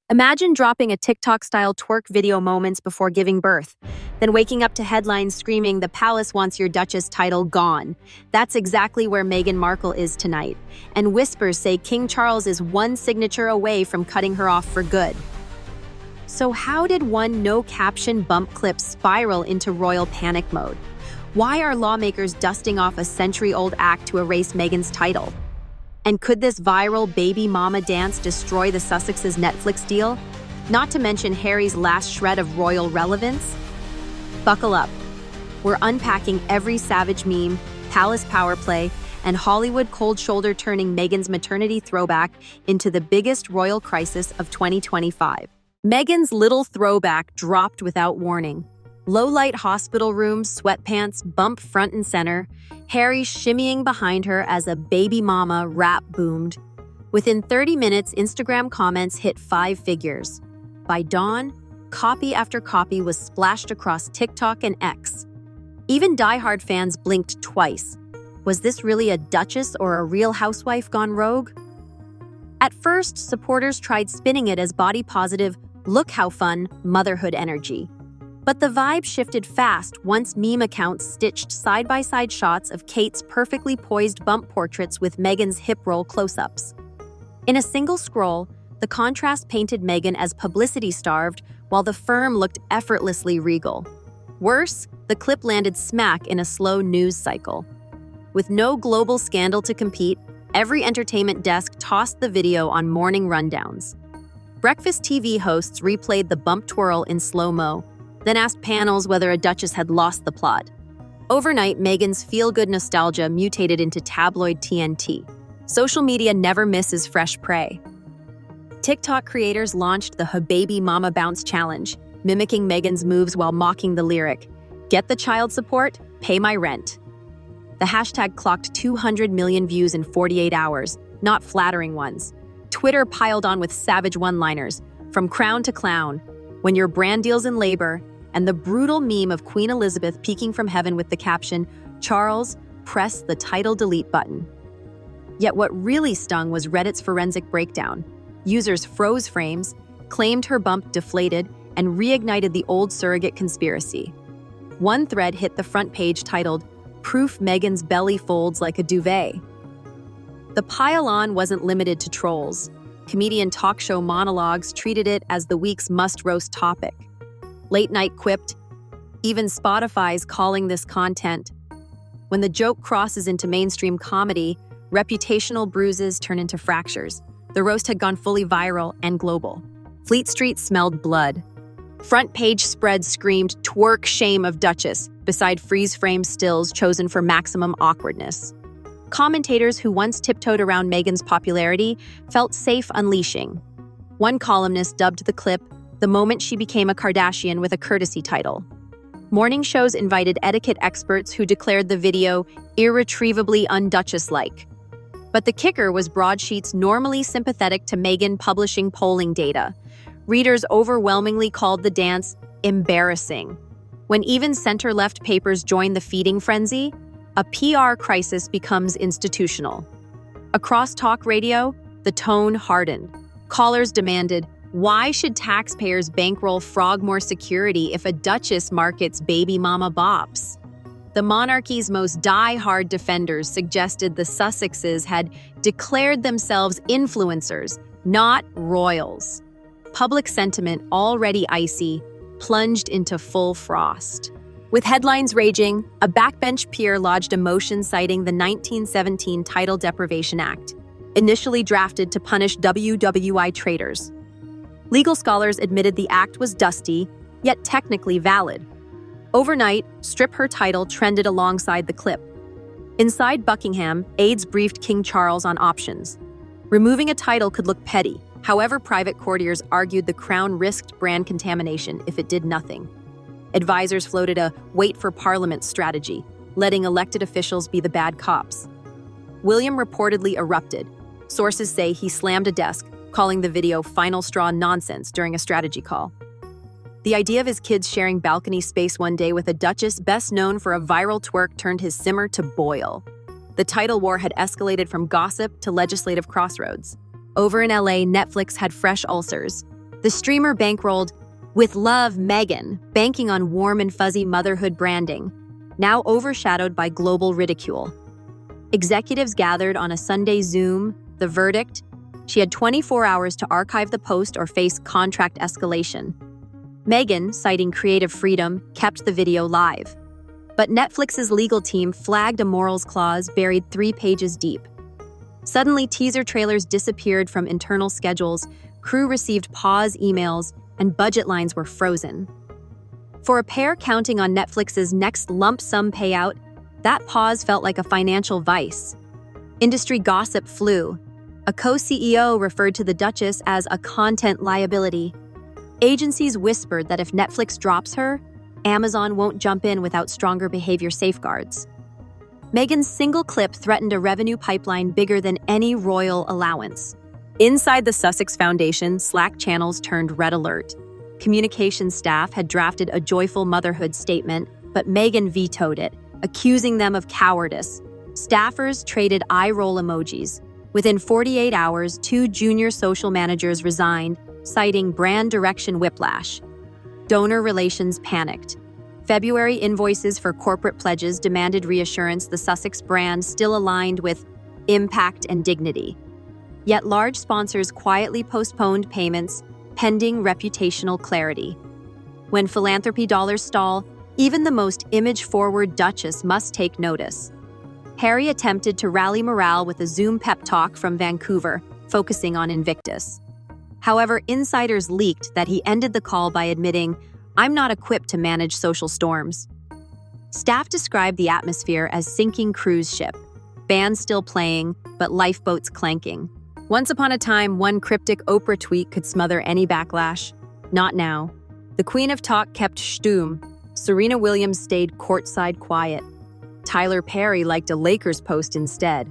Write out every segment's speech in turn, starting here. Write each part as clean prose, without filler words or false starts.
Imagine dropping a TikTok-style twerk video moments before giving birth, then waking up to headlines screaming, "The palace wants your Duchess title gone." That's exactly where Meghan Markle is tonight, and whispers say King Charles is one signature away from cutting her off for good. So how did one no-caption bump clip spiral into royal panic mode? Why are lawmakers dusting off a century-old act to erase Meghan's title? And could this viral baby mama dance destroy the Sussex's Netflix deal? Not to mention Harry's last shred of royal relevance? Buckle up. We're unpacking every savage meme, palace power play, and Hollywood cold shoulder turning Meghan's maternity throwback into the biggest royal crisis of 2025. Meghan's little throwback dropped without warning. Low-light hospital rooms, sweatpants, bump front and center, Harry shimmying behind her as a baby mama rap boomed. Within 30 minutes, Instagram comments hit 5 figures. By dawn, copy after copy was splashed across TikTok and X. Even diehard fans blinked twice. Was this really a Duchess or a real housewife gone rogue? At first, supporters tried spinning it as body-positive, look how fun, motherhood energy. But the vibe shifted fast once meme accounts stitched side-by-side shots of Kate's perfectly poised bump portraits with Meghan's hip roll close-ups. In a single scroll, the contrast painted Meghan as publicity-starved, while the firm looked effortlessly regal. Worse, the clip landed smack in a slow news cycle. With no global scandal to compete, every entertainment desk tossed the video on morning rundowns. Breakfast TV hosts replayed the bump twirl in slow-mo, then asked panels whether a Duchess had lost the plot. Overnight, Meghan's feel-good nostalgia mutated into tabloid TNT. Social media never misses fresh prey. TikTok creators launched the "Hababy Mama Bounce Challenge, mimicking Meghan's moves while mocking the lyric, "Get the child support, pay my rent." The hashtag clocked 200 million views in 48 hours, not flattering ones. Twitter piled on with savage one-liners, from crown to clown, "When your brand deal's in labor," and the brutal meme of Queen Elizabeth peeking from heaven with the caption, "Charles, press the title delete button." Yet what really stung was Reddit's forensic breakdown. Users froze frames, claimed her bump deflated, and reignited the old surrogate conspiracy. One thread hit the front page titled, "Proof Meghan's belly folds like a duvet." The pile-on wasn't limited to trolls. Comedian talk show monologues treated it as the week's must-roast topic. Late Night quipped, "Even Spotify's calling this content." When the joke crosses into mainstream comedy, reputational bruises turn into fractures. The roast had gone fully viral and global. Fleet Street smelled blood. Front page spreads screamed, "Twerk shame of Duchess," beside freeze-frame stills chosen for maximum awkwardness. Commentators who once tiptoed around Meghan's popularity felt safe unleashing. One columnist dubbed the clip "the moment she became a Kardashian with a courtesy title." Morning shows invited etiquette experts who declared the video irretrievably un-Duchess-like. But the kicker was broadsheets normally sympathetic to Meghan publishing polling data. Readers overwhelmingly called the dance embarrassing. When even center-left papers joined the feeding frenzy, a PR crisis becomes institutional. Across talk radio, the tone hardened. Callers demanded, "Why should taxpayers bankroll Frogmore security if a Duchess markets baby mama bops?" The monarchy's most die-hard defenders suggested the Sussexes had declared themselves influencers, not royals. Public sentiment, already icy, plunged into full frost. With headlines raging, a backbench peer lodged a motion citing the 1917 Title Deprivation Act, initially drafted to punish WWI traitors. Legal scholars admitted the act was dusty, yet technically valid. Overnight, "Strip her title" trended alongside the clip. Inside Buckingham, aides briefed King Charles on options. Removing a title could look petty. However, private courtiers argued the crown risked brand contamination if it did nothing. Advisors floated a "wait for Parliament" strategy, letting elected officials be the bad cops. William reportedly erupted. Sources say he slammed a desk, calling the video "final straw nonsense" during a strategy call. The idea of his kids sharing balcony space one day with a Duchess best known for a viral twerk turned his simmer to boil. The title war had escalated from gossip to legislative crossroads. Over in LA, Netflix had fresh ulcers. The streamer bankrolled, "With love, Meghan," banking on warm and fuzzy motherhood branding, now overshadowed by global ridicule. Executives gathered on a Sunday Zoom. The verdict? She had 24 hours to archive the post or face contract escalation. Meghan, citing creative freedom, kept the video live. But Netflix's legal team flagged a morals clause buried 3 pages deep. Suddenly, teaser trailers disappeared from internal schedules, crew received pause emails, and budget lines were frozen. For a pair counting on Netflix's next lump sum payout, that pause felt like a financial vice. Industry gossip flew. A co-CEO referred to the Duchess as a content liability. Agencies whispered that if Netflix drops her, Amazon won't jump in without stronger behavior safeguards. Meghan's single clip threatened a revenue pipeline bigger than any royal allowance. Inside the Sussex Foundation, Slack channels turned red alert. Communications staff had drafted a joyful motherhood statement, but Meghan vetoed it, accusing them of cowardice. Staffers traded eye-roll emojis. Within 48 hours, 2 junior social managers resigned, citing brand direction whiplash. Donor relations panicked. February invoices for corporate pledges demanded reassurance the Sussex brand still aligned with impact and dignity. Yet large sponsors quietly postponed payments, pending reputational clarity. When philanthropy dollars stall, even the most image-forward Duchess must take notice. Harry attempted to rally morale with a Zoom pep talk from Vancouver, focusing on Invictus. However, insiders leaked that he ended the call by admitting, "I'm not equipped to manage social storms." Staff described the atmosphere as sinking cruise ship, bands still playing, but lifeboats clanking. Once upon a time, one cryptic Oprah tweet could smother any backlash. Not now. The Queen of Talk kept stum. Serena Williams stayed courtside quiet. Tyler Perry liked a Lakers post instead.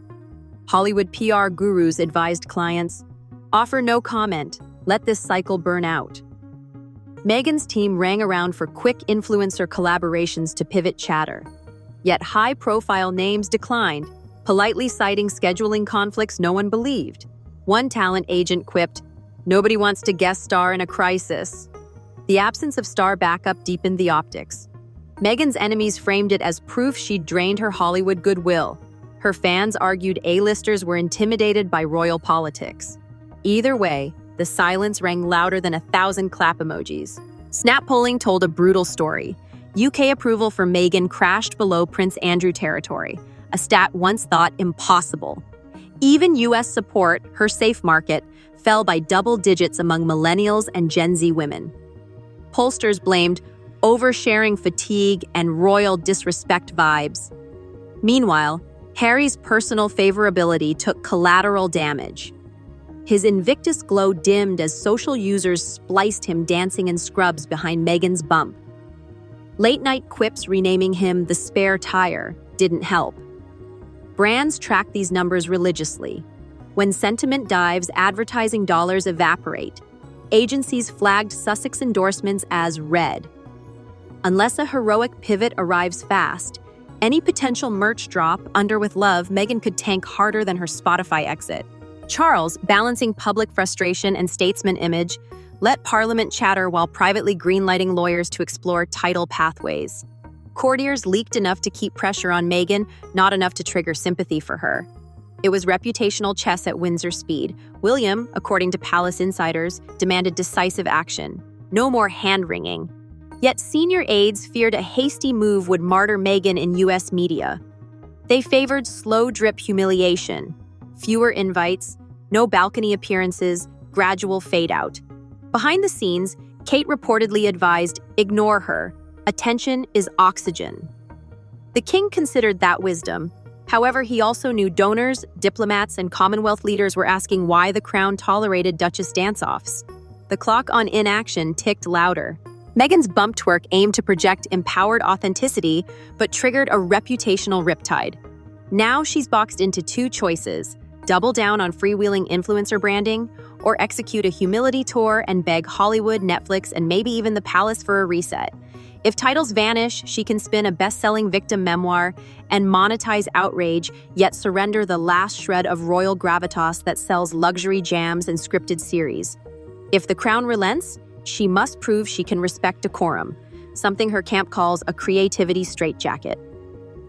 Hollywood PR gurus advised clients, "Offer no comment. Let this cycle burn out." Meghan's team rang around for quick influencer collaborations to pivot chatter. Yet high-profile names declined, politely citing scheduling conflicts no one believed. One talent agent quipped, "Nobody wants to guest star in a crisis." The absence of star backup deepened the optics. Meghan's enemies framed it as proof she'd drained her Hollywood goodwill. Her fans argued A-listers were intimidated by royal politics. Either way, the silence rang louder than 1,000 clap emojis. Snap polling told a brutal story. UK approval for Meghan crashed below Prince Andrew territory, a stat once thought impossible. Even US support, her safe market, fell by double digits among millennials and Gen Z women. Pollsters blamed oversharing fatigue and royal disrespect vibes. Meanwhile, Harry's personal favorability took collateral damage. His Invictus glow dimmed as social users spliced him dancing in scrubs behind Meghan's bump. Late-night quips renaming him the spare tire didn't help. Brands track these numbers religiously. When sentiment dives, advertising dollars evaporate. Agencies flagged Sussex endorsements as red. Unless a heroic pivot arrives fast, any potential merch drop, under with love, Meghan could tank harder than her Spotify exit. Charles, balancing public frustration and statesman image, let Parliament chatter while privately greenlighting lawyers to explore title pathways. Courtiers leaked enough to keep pressure on Meghan, not enough to trigger sympathy for her. It was reputational chess at Windsor speed. William, according to palace insiders, demanded decisive action. No more hand-wringing. Yet senior aides feared a hasty move would martyr Meghan in US media. They favored slow-drip humiliation. Fewer invites, no balcony appearances, gradual fade-out. Behind the scenes, Kate reportedly advised, "Ignore her. Attention is oxygen." The king considered that wisdom. However, he also knew donors, diplomats, and Commonwealth leaders were asking why the crown tolerated Duchess dance-offs. The clock on inaction ticked louder. Meghan's bump twerk aimed to project empowered authenticity, but triggered a reputational riptide. Now she's boxed into 2 choices: double down on freewheeling influencer branding, or execute a humility tour and beg Hollywood, Netflix, and maybe even the palace for a reset. If titles vanish, she can spin a best-selling victim memoir and monetize outrage, yet surrender the last shred of royal gravitas that sells luxury jams and scripted series. If the crown relents, she must prove she can respect decorum, something her camp calls a creativity straitjacket.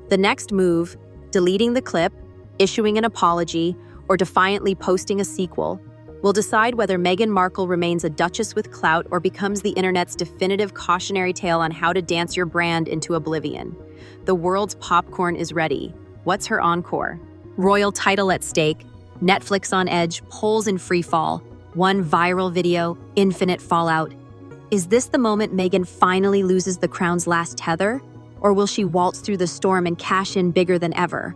The next move, deleting the clip, issuing an apology, or defiantly posting a sequel, will decide whether Meghan Markle remains a duchess with clout or becomes the internet's definitive cautionary tale on how to dance your brand into oblivion. The world's popcorn is ready. What's her encore? Royal title at stake, Netflix on edge, polls in free fall, one viral video, infinite fallout. Is this the moment Meghan finally loses the crown's last tether? Or will she waltz through the storm and cash in bigger than ever?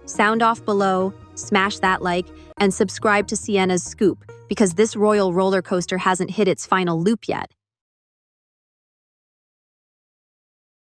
Sound off below, smash that like, and subscribe to Sienna's Scoop, because this royal roller coaster hasn't hit its final loop yet.